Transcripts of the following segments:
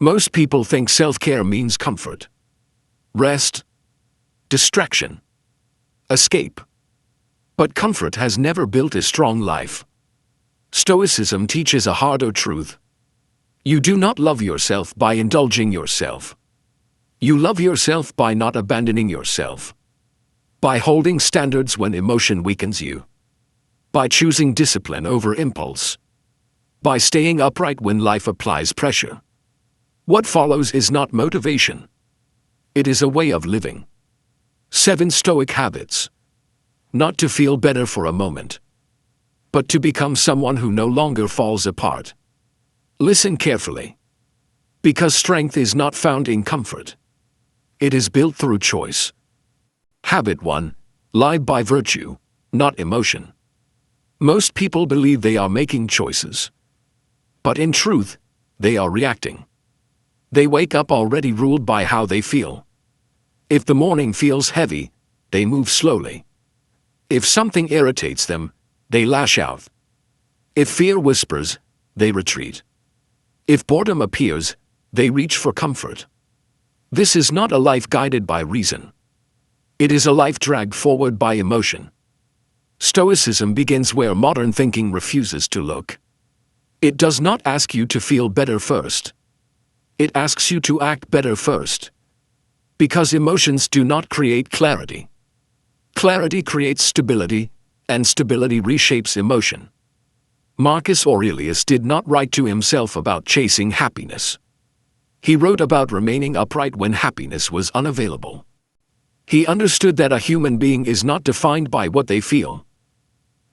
Most people think self-care means comfort, rest, distraction, escape. But comfort has never built a strong life. Stoicism teaches a harder truth. You do not love yourself by indulging yourself. You love yourself by not abandoning yourself. By holding standards when emotion weakens you. By choosing discipline over impulse. By staying upright when life applies pressure. What follows is not motivation. It is a way of living. 7 Stoic habits. Not to feel better for a moment, but to become someone who no longer falls apart. Listen carefully. Because strength is not found in comfort. It is built through choice. Habit 1. Live by virtue, not emotion. Most people believe they are making choices. But in truth, they are reacting. They wake up already ruled by how they feel. If the morning feels heavy, they move slowly. If something irritates them, they lash out. If fear whispers, they retreat. If boredom appears, they reach for comfort. This is not a life guided by reason. It is a life dragged forward by emotion. Stoicism begins where modern thinking refuses to look. It does not ask you to feel better first. It asks you to act better first. Because emotions do not create clarity. Clarity creates stability, and stability reshapes emotion. Marcus Aurelius did not write to himself about chasing happiness. He wrote about remaining upright when happiness was unavailable. He understood that a human being is not defined by what they feel,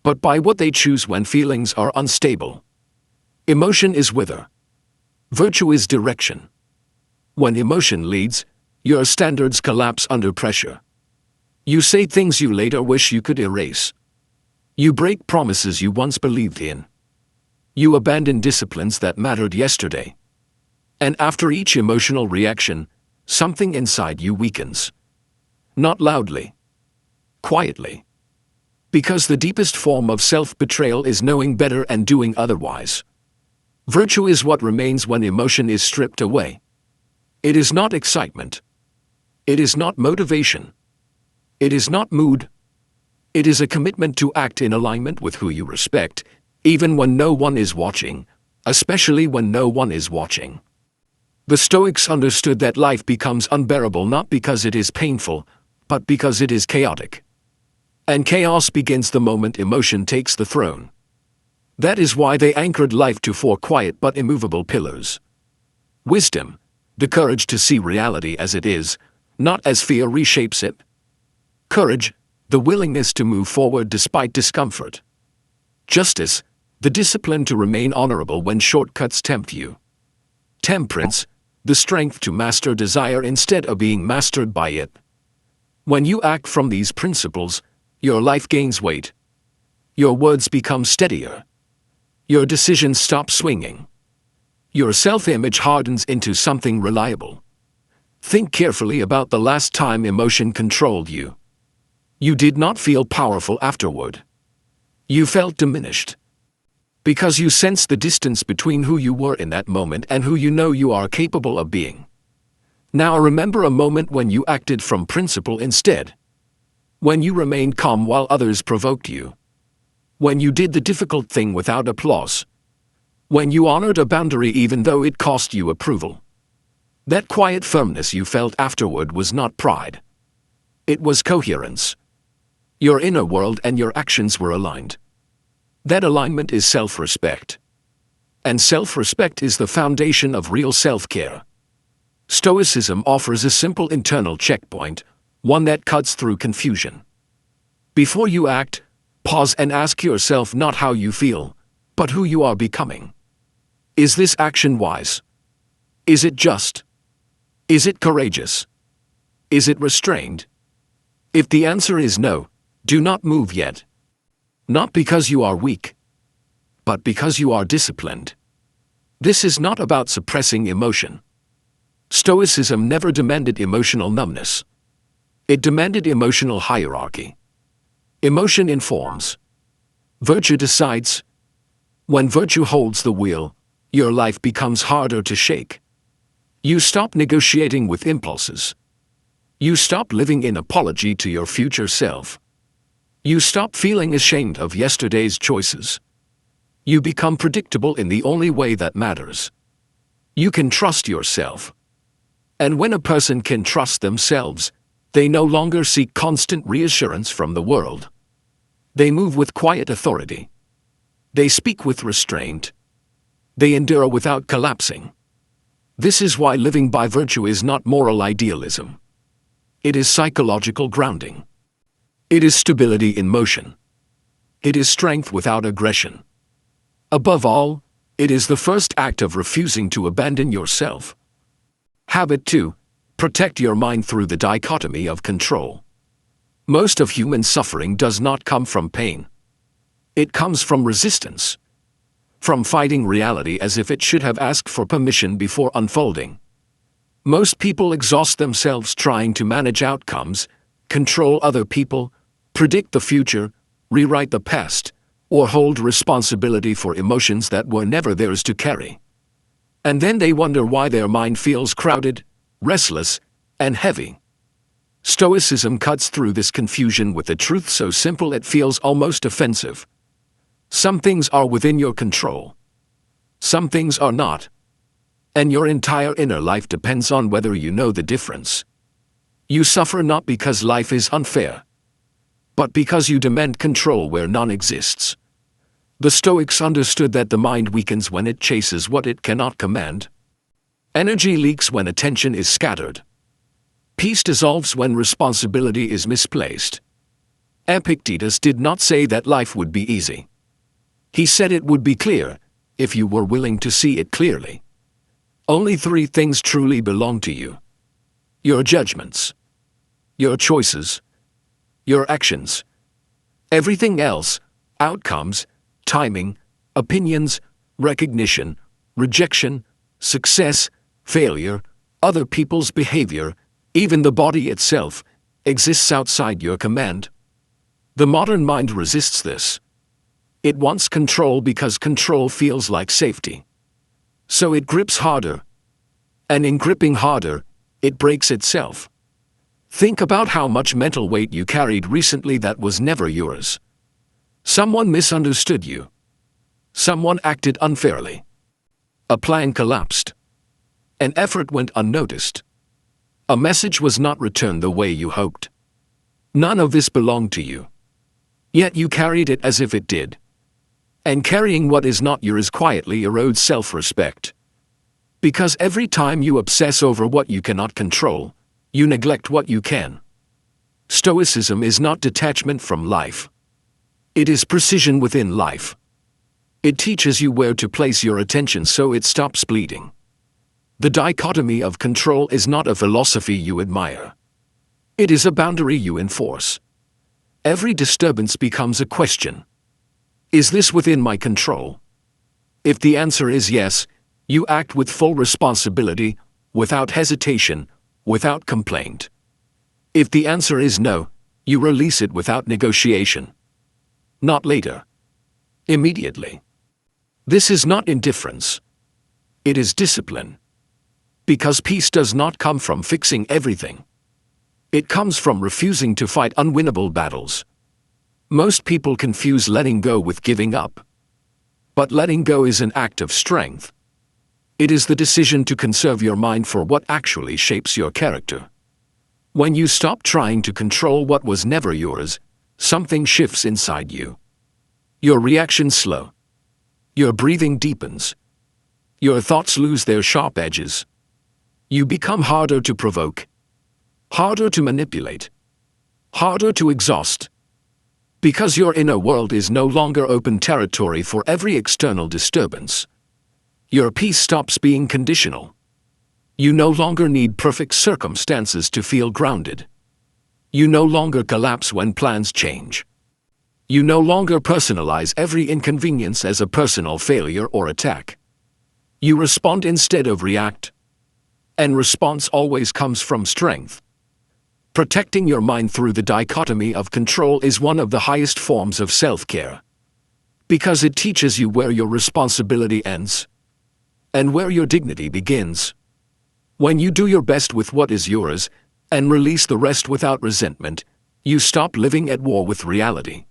but by what they choose when feelings are unstable. Emotion is whither. Virtue is direction. When emotion leads, your standards collapse under pressure. You say things you later wish you could erase. You break promises you once believed in. You abandon disciplines that mattered yesterday. And after each emotional reaction, something inside you weakens. Not loudly. Quietly. Because the deepest form of self-betrayal is knowing better and doing otherwise. Virtue is what remains when emotion is stripped away. It is not excitement. It is not motivation. It is not mood. It is a commitment to act in alignment with who you respect, even when no one is watching, especially when no one is watching. The Stoics understood that life becomes unbearable not because it is painful, but because it is chaotic. And chaos begins the moment emotion takes the throne. That is why they anchored life to 4 quiet but immovable pillars. Wisdom, the courage to see reality as it is, not as fear reshapes it. Courage, the willingness to move forward despite discomfort. Justice, the discipline to remain honorable when shortcuts tempt you. Temperance, the strength to master desire instead of being mastered by it. When you act from these principles, your life gains weight. Your words become steadier. Your decisions stop swinging. Your self-image hardens into something reliable. Think carefully about the last time emotion controlled you. You did not feel powerful afterward. You felt diminished. Because you sensed the distance between who you were in that moment and who you know you are capable of being. Now remember a moment when you acted from principle instead. When you remained calm while others provoked you. When you did the difficult thing without applause. When you honored a boundary even though it cost you approval. That quiet firmness you felt afterward was not pride. It was coherence. Your inner world and your actions were aligned. That alignment is self-respect. And self-respect is the foundation of real self-care. Stoicism offers a simple internal checkpoint, one that cuts through confusion. Before you act, pause and ask yourself not how you feel, but who you are becoming. Is this action wise? Is it just? Is it courageous? Is it restrained? If the answer is no, do not move yet. Not because you are weak, but because you are disciplined. This is not about suppressing emotion. Stoicism never demanded emotional numbness. It demanded emotional hierarchy. Emotion informs. Virtue decides. When virtue holds the wheel, your life becomes harder to shake. You stop negotiating with impulses. You stop living in apology to your future self. You stop feeling ashamed of yesterday's choices. You become predictable in the only way that matters. You can trust yourself. And when a person can trust themselves, they no longer seek constant reassurance from the world. They move with quiet authority. They speak with restraint. They endure without collapsing. This is why living by virtue is not moral idealism. It is psychological grounding. It is stability in motion. It is strength without aggression. Above all, it is the first act of refusing to abandon yourself. Habit 2. Protect your mind through the dichotomy of control. Most of human suffering does not come from pain. It comes from resistance. From fighting reality as if it should have asked for permission before unfolding. Most people exhaust themselves trying to manage outcomes, control other people, predict the future, rewrite the past, or hold responsibility for emotions that were never theirs to carry. And then they wonder why their mind feels crowded, restless, and heavy. Stoicism cuts through this confusion with a truth so simple it feels almost offensive. Some things are within your control. Some things are not. And your entire inner life depends on whether you know the difference. You suffer not because life is unfair, but because you demand control where none exists. The Stoics understood that the mind weakens when it chases what it cannot command. Energy leaks when attention is scattered. Peace dissolves when responsibility is misplaced. Epictetus did not say that life would be easy. He said it would be clear, if you were willing to see it clearly. Only 3 things truly belong to you: your judgments, your choices, your actions. Everything else, outcomes, timing, opinions, recognition, rejection, success, failure, other people's behavior, even the body itself, exists outside your command. The modern mind resists this. It wants control because control feels like safety. So it grips harder. And in gripping harder, it breaks itself. Think about how much mental weight you carried recently that was never yours. Someone misunderstood you. Someone acted unfairly. A plan collapsed. An effort went unnoticed. A message was not returned the way you hoped. None of this belonged to you. Yet you carried it as if it did. And carrying what is not yours quietly erodes self-respect. Because every time you obsess over what you cannot control, you neglect what you can. Stoicism is not detachment from life. It is precision within life. It teaches you where to place your attention so it stops bleeding. The dichotomy of control is not a philosophy you admire. It is a boundary you enforce. Every disturbance becomes a question. Is this within my control? If the answer is yes, you act with full responsibility, without hesitation, without complaint. If the answer is no, you release it without negotiation. Not later. Immediately. This is not indifference. It is discipline. Because peace does not come from fixing everything. It comes from refusing to fight unwinnable battles. Most people confuse letting go with giving up. But letting go is an act of strength. It is the decision to conserve your mind for what actually shapes your character. When you stop trying to control what was never yours, something shifts inside you. Your reactions slow. Your breathing deepens. Your thoughts lose their sharp edges. You become harder to provoke. Harder to manipulate. Harder to exhaust. Because your inner world is no longer open territory for every external disturbance. Your peace stops being conditional. You no longer need perfect circumstances to feel grounded. You no longer collapse when plans change. You no longer personalize every inconvenience as a personal failure or attack. You respond instead of react. And response always comes from strength. Protecting your mind through the dichotomy of control is one of the highest forms of self-care. Because it teaches you where your responsibility ends and where your dignity begins. When you do your best with what is yours, and release the rest without resentment, you stop living at war with reality.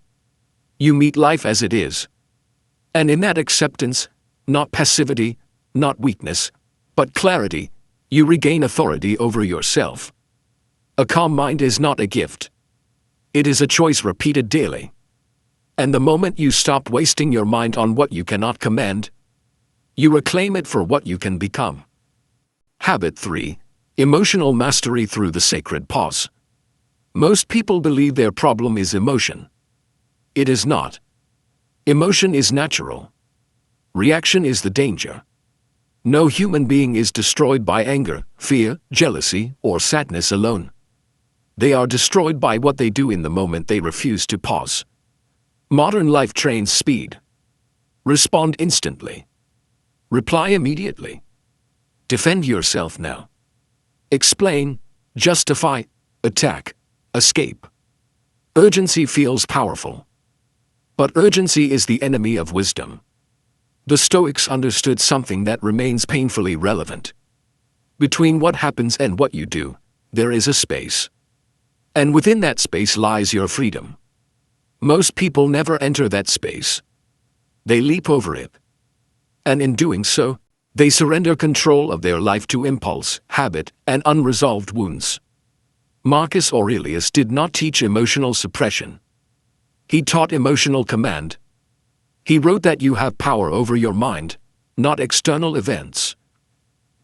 You meet life as it is. And in that acceptance, not passivity, not weakness, but clarity, you regain authority over yourself. A calm mind is not a gift. It is a choice repeated daily. And the moment you stop wasting your mind on what you cannot command, you reclaim it for what you can become. Habit 3. Emotional mastery through the sacred pause. Most people believe their problem is emotion. It is not. Emotion is natural. Reaction is the danger. No human being is destroyed by anger, fear, jealousy, or sadness alone. They are destroyed by what they do in the moment they refuse to pause. Modern life trains speed. Respond instantly. Reply immediately. Defend yourself now. Explain, justify, attack, escape. Urgency feels powerful. But urgency is the enemy of wisdom. The Stoics understood something that remains painfully relevant. Between what happens and what you do, there is a space. And within that space lies your freedom. Most people never enter that space. They leap over it. And in doing so, they surrender control of their life to impulse, habit, and unresolved wounds. Marcus Aurelius did not teach emotional suppression. He taught emotional command. He wrote that you have power over your mind, not external events.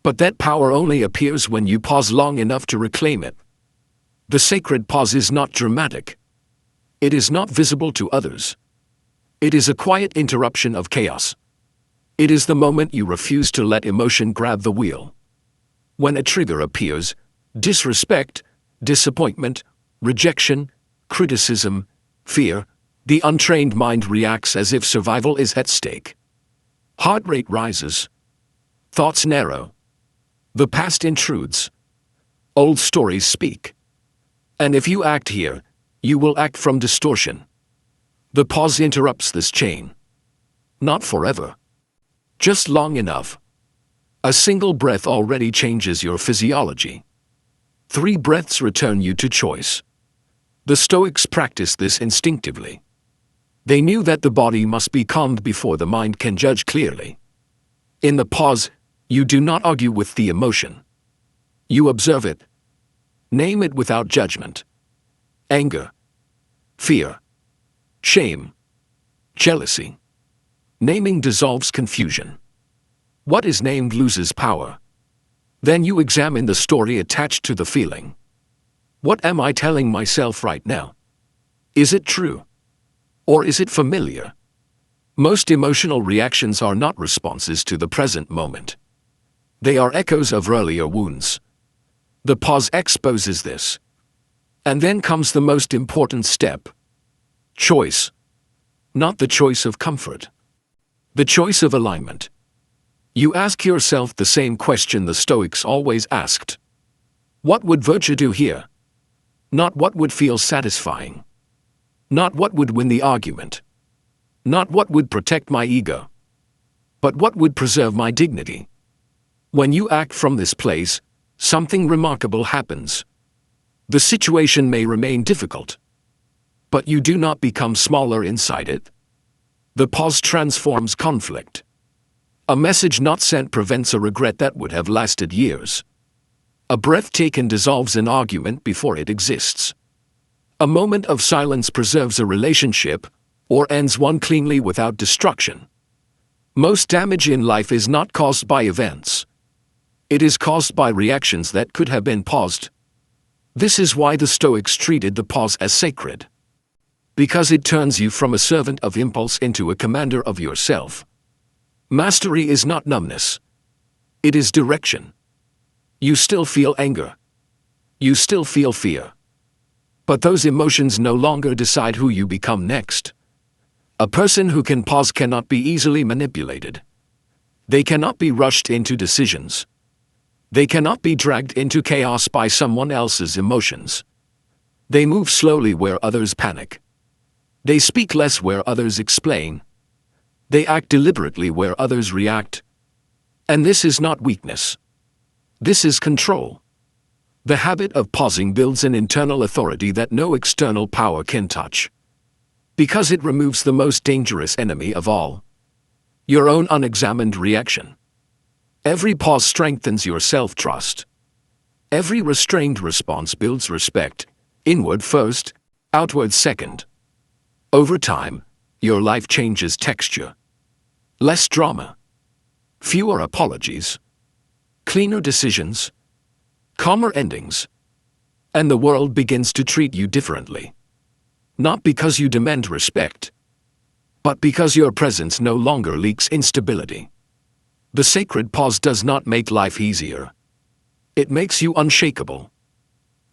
But that power only appears when you pause long enough to reclaim it. The sacred pause is not dramatic. It is not visible to others. It is a quiet interruption of chaos. It is the moment you refuse to let emotion grab the wheel. When a trigger appears, disrespect, disappointment, rejection, criticism, fear, the untrained mind reacts as if survival is at stake. Heart rate rises. Thoughts narrow. The past intrudes. Old stories speak. And if you act here, you will act from distortion. The pause interrupts this chain. Not forever. Just long enough. A single breath already changes your physiology. 3 breaths return you to choice. The Stoics practiced this instinctively. They knew that the body must be calmed before the mind can judge clearly. In the pause, you do not argue with the emotion. You observe it. Name it without judgment. Anger, fear, shame, jealousy. Naming dissolves confusion. What is named loses power. Then you examine the story attached to the feeling. What am I telling myself right now? Is it true? Or is it familiar? Most emotional reactions are not responses to the present moment. They are echoes of earlier wounds. The pause exposes this. And then comes the most important step. Choice. Not the choice of comfort. The choice of alignment. You ask yourself the same question the Stoics always asked. What would virtue do here? Not what would feel satisfying. Not what would win the argument. Not what would protect my ego. But what would preserve my dignity. When you act from this place, something remarkable happens. The situation may remain difficult, but you do not become smaller inside it. The pause transforms conflict. A message not sent prevents a regret that would have lasted years. A breath taken dissolves an argument before it exists. A moment of silence preserves a relationship, or ends one cleanly without destruction. Most damage in life is not caused by events. It is caused by reactions that could have been paused. This is why the Stoics treated the pause as sacred. Because it turns you from a servant of impulse into a commander of yourself. Mastery is not numbness. It is direction. You still feel anger. You still feel fear. But those emotions no longer decide who you become next. A person who can pause cannot be easily manipulated. They cannot be rushed into decisions. They cannot be dragged into chaos by someone else's emotions. They move slowly where others panic. They speak less where others explain. They act deliberately where others react. And this is not weakness. This is control. The habit of pausing builds an internal authority that no external power can touch. Because it removes the most dangerous enemy of all: your own unexamined reaction. Every pause strengthens your self-trust. Every restrained response builds respect, inward first, outward second. Over time, your life changes texture. Less drama. Fewer apologies. Cleaner decisions. Calmer endings. And the world begins to treat you differently. Not because you demand respect, but because your presence no longer leaks instability. The sacred pause does not make life easier. It makes you unshakable.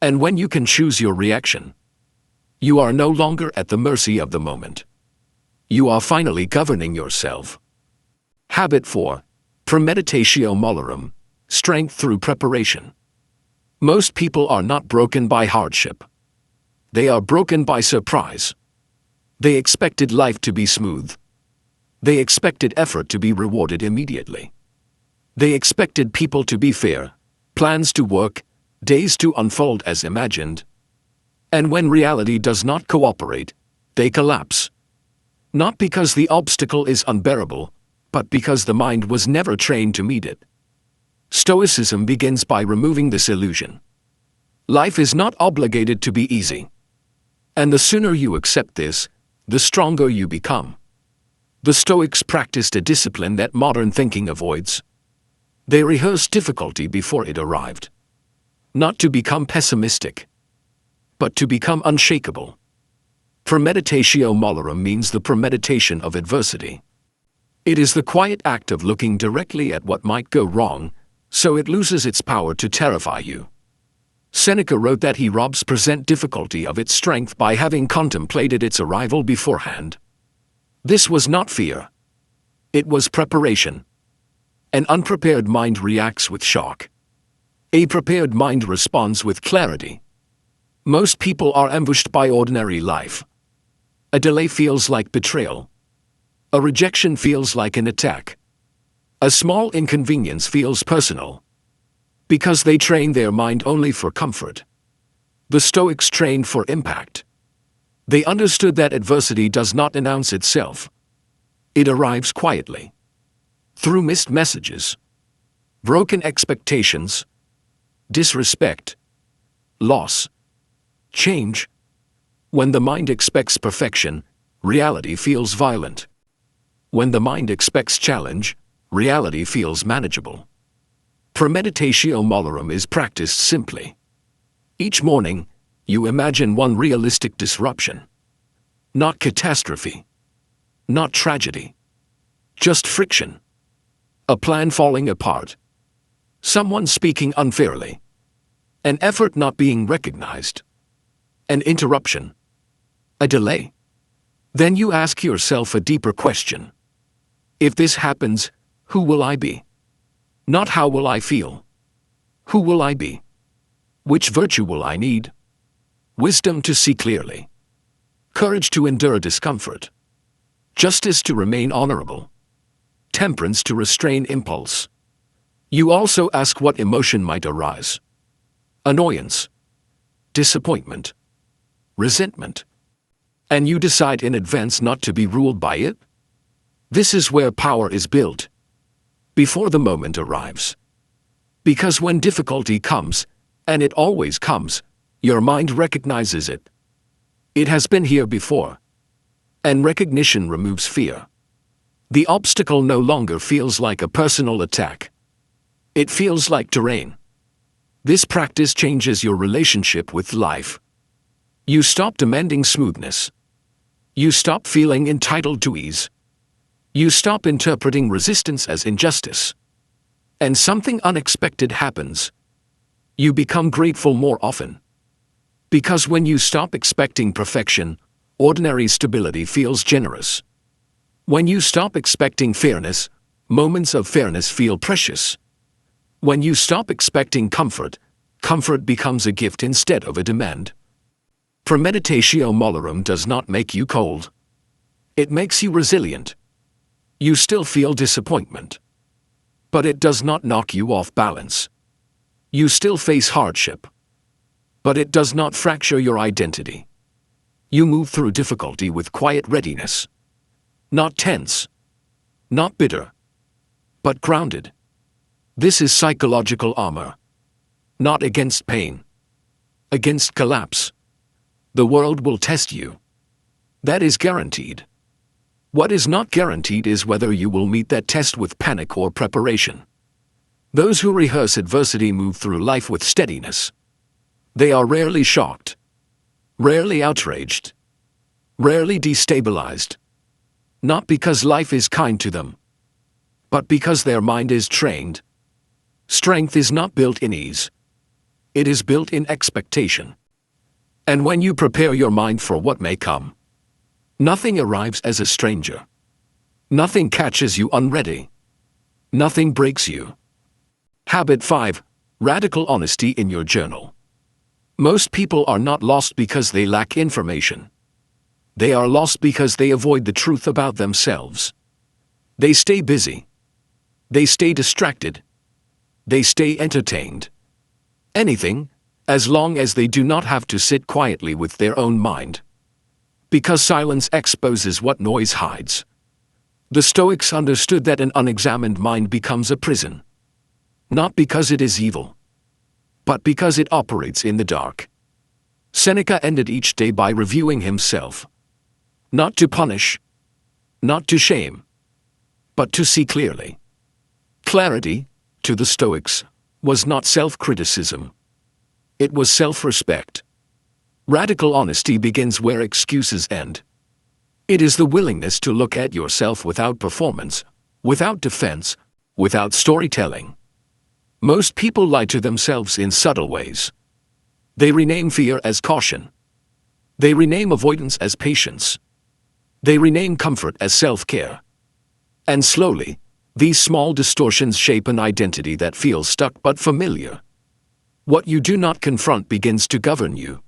And when you can choose your reaction, you are no longer at the mercy of the moment. You are finally governing yourself. Habit 4. Premeditatio Malorum. Strength through preparation. Most people are not broken by hardship. They are broken by surprise. They expected life to be smooth. They expected effort to be rewarded immediately. They expected people to be fair, plans to work, days to unfold as imagined. And when reality does not cooperate, they collapse. Not because the obstacle is unbearable, but because the mind was never trained to meet it. Stoicism begins by removing this illusion. Life is not obligated to be easy. And the sooner you accept this, the stronger you become. The Stoics practiced a discipline that modern thinking avoids. They rehearsed difficulty before it arrived. Not to become pessimistic, but to become unshakable. Premeditatio Malorum means the premeditation of adversity. It is the quiet act of looking directly at what might go wrong, so it loses its power to terrify you. Seneca wrote that heroes present difficulty of its strength by having contemplated its arrival beforehand. This was not fear. It was preparation. An unprepared mind reacts with shock. A prepared mind responds with clarity. Most people are ambushed by ordinary life. A delay feels like betrayal. A rejection feels like an attack. A small inconvenience feels personal. Because they train their mind only for comfort. The Stoics trained for impact. They understood that adversity does not announce itself. It arrives quietly. Through missed messages, broken expectations, disrespect, loss, change. When the mind expects perfection, reality feels violent. When the mind expects challenge, reality feels manageable. Premeditatio Malorum is practiced simply. Each morning, you imagine one realistic disruption. Not catastrophe. Not tragedy. Just friction. A plan falling apart. Someone speaking unfairly. An effort not being recognized. An interruption. A delay. Then you ask yourself a deeper question. If this happens, who will I be? Not how will I feel? Who will I be? Which virtue will I need? Wisdom to see clearly. Courage to endure discomfort. Justice to remain honorable. Temperance to restrain impulse. You also ask what emotion might arise. Annoyance. Disappointment. Resentment. And you decide in advance not to be ruled by it? This is where power is built. Before the moment arrives. Because when difficulty comes, and it always comes, your mind recognizes it. It has been here before. And recognition removes fear. The obstacle no longer feels like a personal attack. It feels like terrain. This practice changes your relationship with life. You stop demanding smoothness. You stop feeling entitled to ease. You stop interpreting resistance as injustice. And something unexpected happens. You become grateful more often. Because when you stop expecting perfection, ordinary stability feels generous. When you stop expecting fairness, moments of fairness feel precious. When you stop expecting comfort, comfort becomes a gift instead of a demand. Premeditatio Malorum does not make you cold. It makes you resilient. You still feel disappointment. But it does not knock you off balance. You still face hardship, but it does not fracture your identity. You move through difficulty with quiet readiness. Not tense, not bitter, but grounded. This is psychological armor. Not against pain, against collapse. The world will test you. That is guaranteed. What is not guaranteed is whether you will meet that test with panic or preparation. Those who rehearse adversity move through life with steadiness. They are rarely shocked, rarely outraged, rarely destabilized. Not because life is kind to them, but because their mind is trained. Strength is not built in ease. It is built in expectation. And when you prepare your mind for what may come, nothing arrives as a stranger. Nothing catches you unready. Nothing breaks you. Habit 5. Radical honesty in your journal. Most people are not lost because they lack information. They are lost because they avoid the truth about themselves. They stay busy. They stay distracted. They stay entertained. Anything, as long as they do not have to sit quietly with their own mind. Because silence exposes what noise hides. The Stoics understood that an unexamined mind becomes a prison. Not because it is evil, but because it operates in the dark. Seneca ended each day by reviewing himself. Not to punish, not to shame, but to see clearly. Clarity, to the Stoics, was not self-criticism. It was self-respect. Radical honesty begins where excuses end. It is the willingness to look at yourself without performance, without defense, without storytelling. Most people lie to themselves in subtle ways. They rename fear as caution. They rename avoidance as patience. They rename comfort as self-care. And slowly, these small distortions shape an identity that feels stuck but familiar. What you do not confront begins to govern you.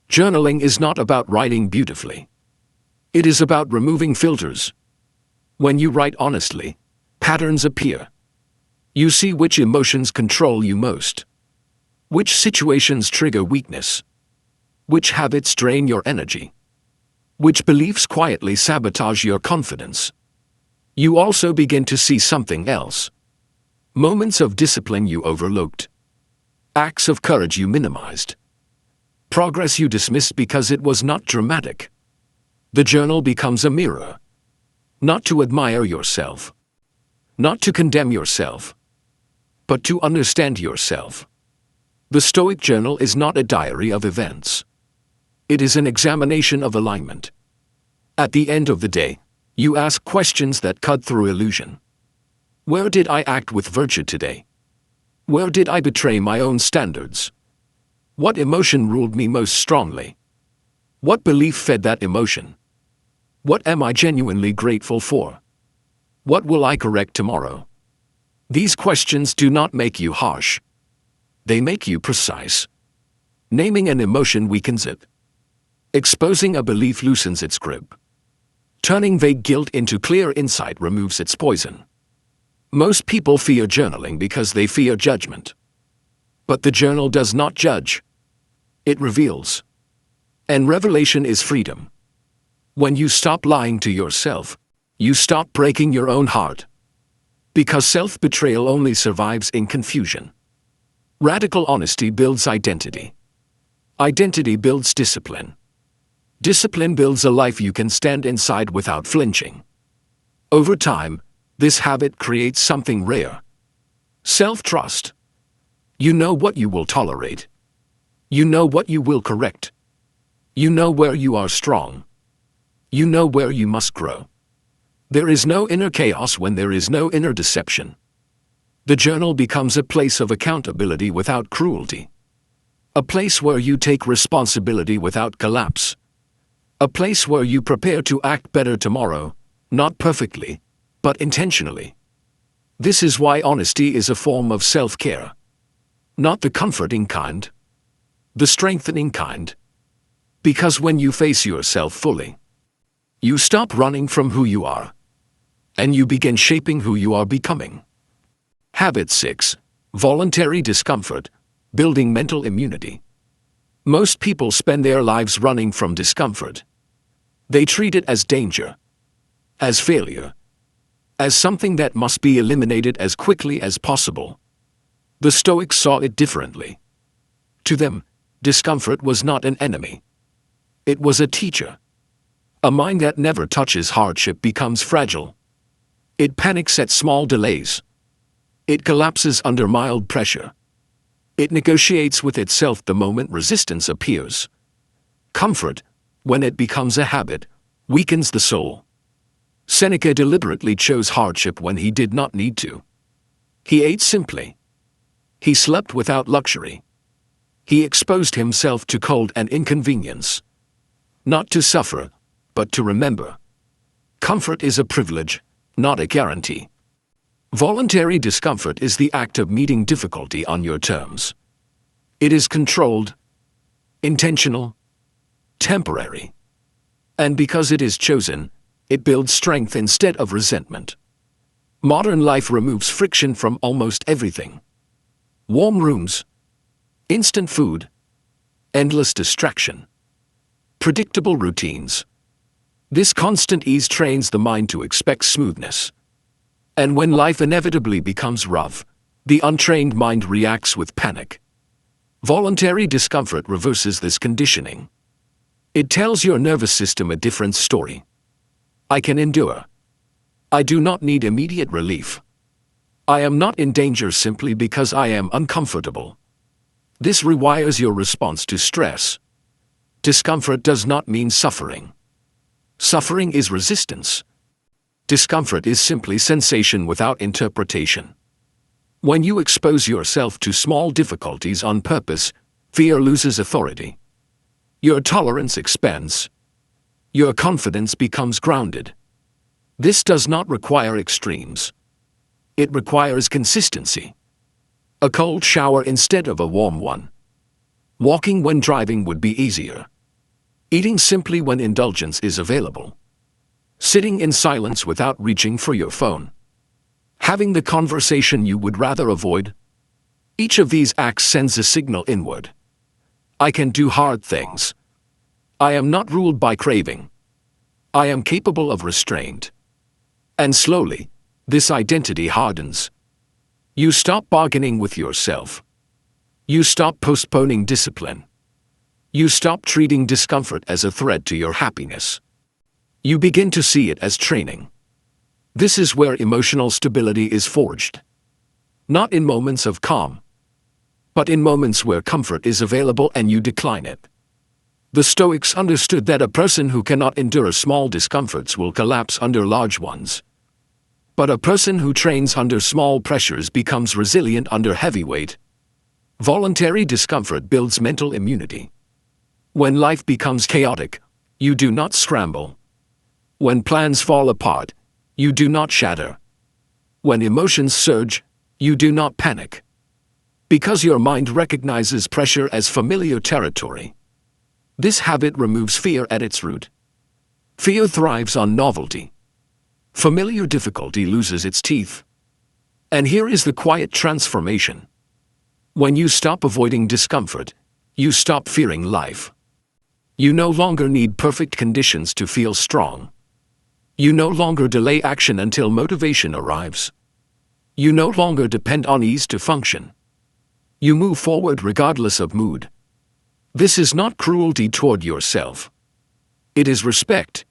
Journaling is not about writing beautifully. It is about removing filters. When you write honestly, patterns appear. You see which emotions control you most. Which situations trigger weakness. Which habits drain your energy. Which beliefs quietly sabotage your confidence. You also begin to see something else. Moments of discipline you overlooked. Acts of courage you minimized. Progress you dismissed because it was not dramatic. The journal becomes a mirror. Not to admire yourself. Not to condemn yourself. But to understand yourself. The Stoic journal is not a diary of events. It is an examination of alignment. At the end of the day, you ask questions that cut through illusion. Where did I act with virtue today? Where did I betray my own standards? What emotion ruled me most strongly? What belief fed that emotion? What am I genuinely grateful for? What will I correct tomorrow? These questions do not make you harsh. They make you precise. Naming an emotion weakens it. Exposing a belief loosens its grip. Turning vague guilt into clear insight removes its poison. Most people fear journaling because they fear judgment. But the journal does not judge. It reveals. And revelation is freedom. When you stop lying to yourself, you stop breaking your own heart. Because self-betrayal only survives in confusion. Radical honesty builds identity. Identity builds discipline. Discipline builds a life you can stand inside without flinching. Over time, this habit creates something rare. Self-trust. You know what you will tolerate. You know what you will correct. You know where you are strong. You know where you must grow. There is no inner chaos when there is no inner deception. The journal becomes a place of accountability without cruelty. A place where you take responsibility without collapse. A place where you prepare to act better tomorrow, not perfectly, but intentionally. This is why honesty is a form of self-care. Not the comforting kind. The strengthening kind. Because when you face yourself fully, you stop running from who you are. And you begin shaping who you are becoming. Habit 6. Voluntary discomfort, building mental immunity. Most people spend their lives running from discomfort. They treat it as danger, as failure, as something that must be eliminated as quickly as possible. The Stoics saw it differently. To them, discomfort was not an enemy. It was a teacher. A mind that never touches hardship becomes fragile. It panics at small delays. It collapses under mild pressure. It negotiates with itself the moment resistance appears. Comfort, when it becomes a habit, weakens the soul. Seneca deliberately chose hardship when he did not need to. He ate simply. He slept without luxury. He exposed himself to cold and inconvenience. Not to suffer, but to remember. Comfort is a privilege, not a guarantee. Voluntary discomfort is the act of meeting difficulty on your terms. It is controlled, intentional, temporary. And because it is chosen, it builds strength instead of resentment. Modern life removes friction from almost everything. Warm rooms, instant food, endless distraction, predictable routines. This constant ease trains the mind to expect smoothness. And when life inevitably becomes rough, the untrained mind reacts with panic. Voluntary discomfort reverses this conditioning. It tells your nervous system a different story. I can endure. I do not need immediate relief. I am not in danger simply because I am uncomfortable. This rewires your response to stress. Discomfort does not mean suffering. Suffering is resistance. Discomfort is simply sensation without interpretation. When you expose yourself to small difficulties on purpose, fear loses authority. Your tolerance expands. Your confidence becomes grounded. This does not require extremes. It requires consistency. A cold shower instead of a warm one. Walking when driving would be easier. Eating simply when indulgence is available. Sitting in silence without reaching for your phone. Having the conversation you would rather avoid. Each of these acts sends a signal inward. I can do hard things. I am not ruled by craving. I am capable of restraint. And slowly, this identity hardens. You stop bargaining with yourself. You stop postponing discipline. You stop treating discomfort as a threat to your happiness. You begin to see it as training. This is where emotional stability is forged. Not in moments of calm, but in moments where comfort is available and you decline it. The Stoics understood that a person who cannot endure small discomforts will collapse under large ones. But a person who trains under small pressures becomes resilient under heavy weight. Voluntary discomfort builds mental immunity. When life becomes chaotic, you do not scramble. When plans fall apart, you do not shatter. When emotions surge, you do not panic. Because your mind recognizes pressure as familiar territory. This habit removes fear at its root. Fear thrives on novelty. Familiar difficulty loses its teeth. And here is the quiet transformation. When you stop avoiding discomfort, you stop fearing life. You no longer need perfect conditions to feel strong. You no longer delay action until motivation arrives. You no longer depend on ease to function. You move forward regardless of mood. This is not cruelty toward yourself. It is respect.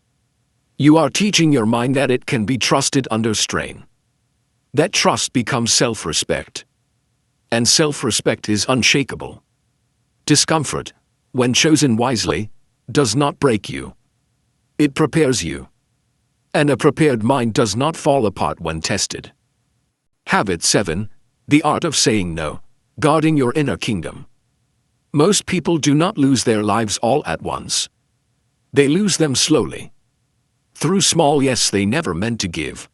You are teaching your mind that it can be trusted under strain. That trust becomes self-respect. And self-respect is unshakable. Discomfort, when chosen wisely, does not break you. It prepares you. And a prepared mind does not fall apart when tested. Habit 7. The art of saying no, guarding your inner kingdom. Most people do not lose their lives all at once. They lose them slowly. Through small yes they never meant to give.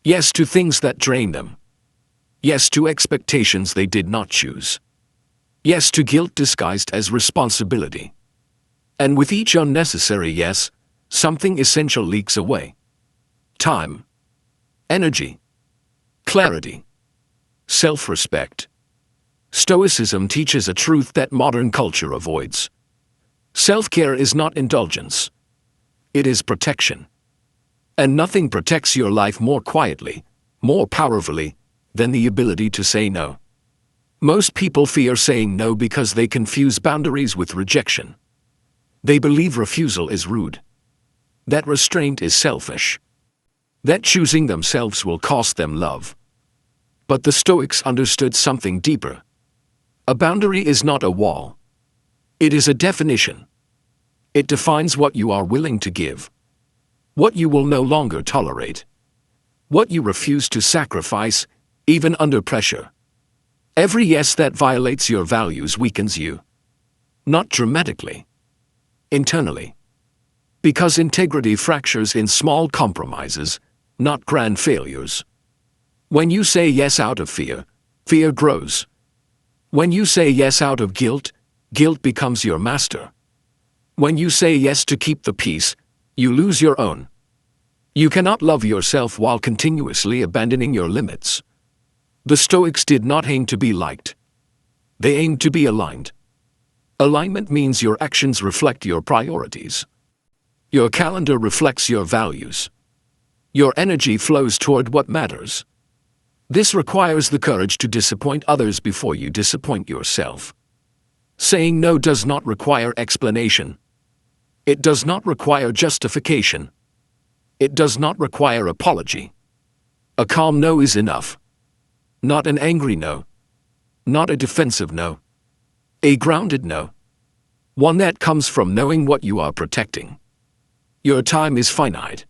Yes to things that drain them. Yes to expectations they did not choose. Yes to guilt disguised as responsibility. And with each unnecessary yes, something essential leaks away. Time. Energy. Clarity. Self-respect. Stoicism teaches a truth that modern culture avoids. Self-care is not indulgence. It is protection. And nothing protects your life more quietly, more powerfully, than the ability to say no. Most people fear saying no because they confuse boundaries with rejection. They believe refusal is rude. That restraint is selfish. That choosing themselves will cost them love. But the Stoics understood something deeper. A boundary is not a wall. It is a definition. It defines what you are willing to give, what you will no longer tolerate, what you refuse to sacrifice, even under pressure. Every yes that violates your values weakens you. Not dramatically. Internally. Because integrity fractures in small compromises, not grand failures. When you say yes out of fear, fear grows. When you say yes out of guilt, guilt becomes your master. When you say yes to keep the peace, you lose your own. You cannot love yourself while continuously abandoning your limits. The Stoics did not aim to be liked. They aimed to be aligned. Alignment means your actions reflect your priorities. Your calendar reflects your values. Your energy flows toward what matters. This requires the courage to disappoint others before you disappoint yourself. Saying no does not require explanation. It does not require justification. It does not require apology. A calm no is enough. Not an angry no. Not a defensive no. A grounded no. One that comes from knowing what you are protecting. Your time is finite.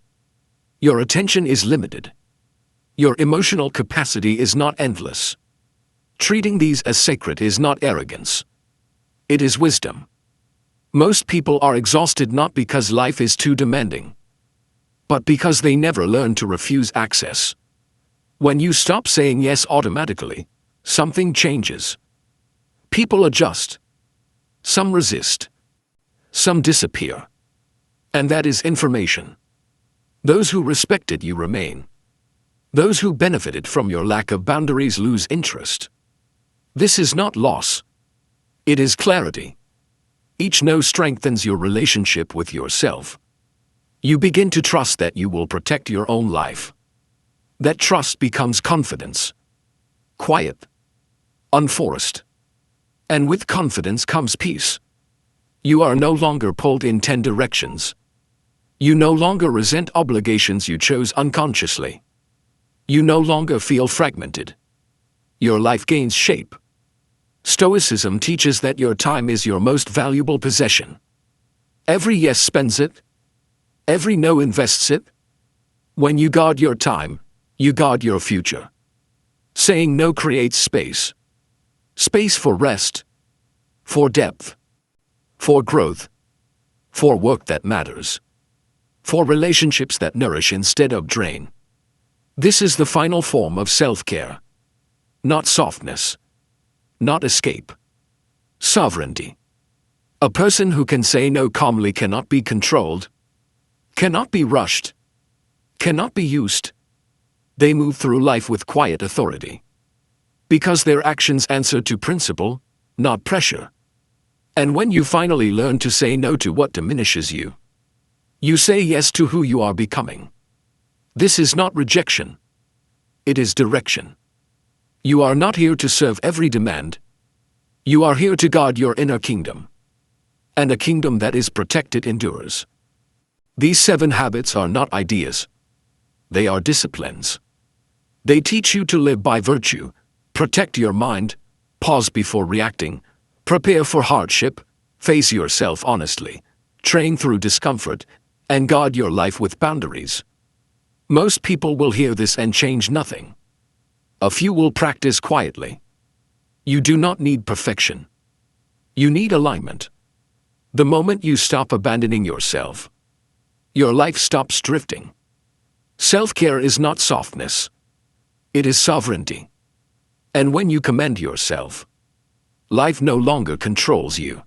Your attention is limited. Your emotional capacity is not endless. Treating these as sacred is not arrogance. It is wisdom. Most people are exhausted not because life is too demanding, but because they never learn to refuse access. When you stop saying yes automatically, something changes. People adjust. Some resist. Some disappear. And that is information. Those who respected you remain. Those who benefited from your lack of boundaries lose interest. This is not loss. It is clarity. Each no strengthens your relationship with yourself. You begin to trust that you will protect your own life. That trust becomes confidence. Quiet. Unforced. And with confidence comes peace. You are no longer pulled in 10 directions. You no longer resent obligations you chose unconsciously. You no longer feel fragmented. Your life gains shape. Stoicism teaches that your time is your most valuable possession. Every yes spends it. Every no invests it. When you guard your time, you guard your future. Saying no creates space. Space for rest. For depth. For growth. For work that matters. For relationships that nourish instead of drain. This is the final form of self-care. Not softness. Not escape. Sovereignty. A person who can say no calmly cannot be controlled, cannot be rushed, cannot be used. They move through life with quiet authority. Because their actions answer to principle, not pressure. And when you finally learn to say no to what diminishes you, you say yes to who you are becoming. This is not rejection. It is direction. You are not here to serve every demand. You are here to guard your inner kingdom. And a kingdom that is protected endures. These 7 habits are not ideas. They are disciplines. They teach you to live by virtue, protect your mind, pause before reacting, prepare for hardship, face yourself honestly, train through discomfort, and guard your life with boundaries. Most people will hear this and change nothing. A few will practice quietly. You do not need perfection. You need alignment. The moment you stop abandoning yourself, your life stops drifting. Self-care is not softness. It is sovereignty. And when you commend yourself, life no longer controls you.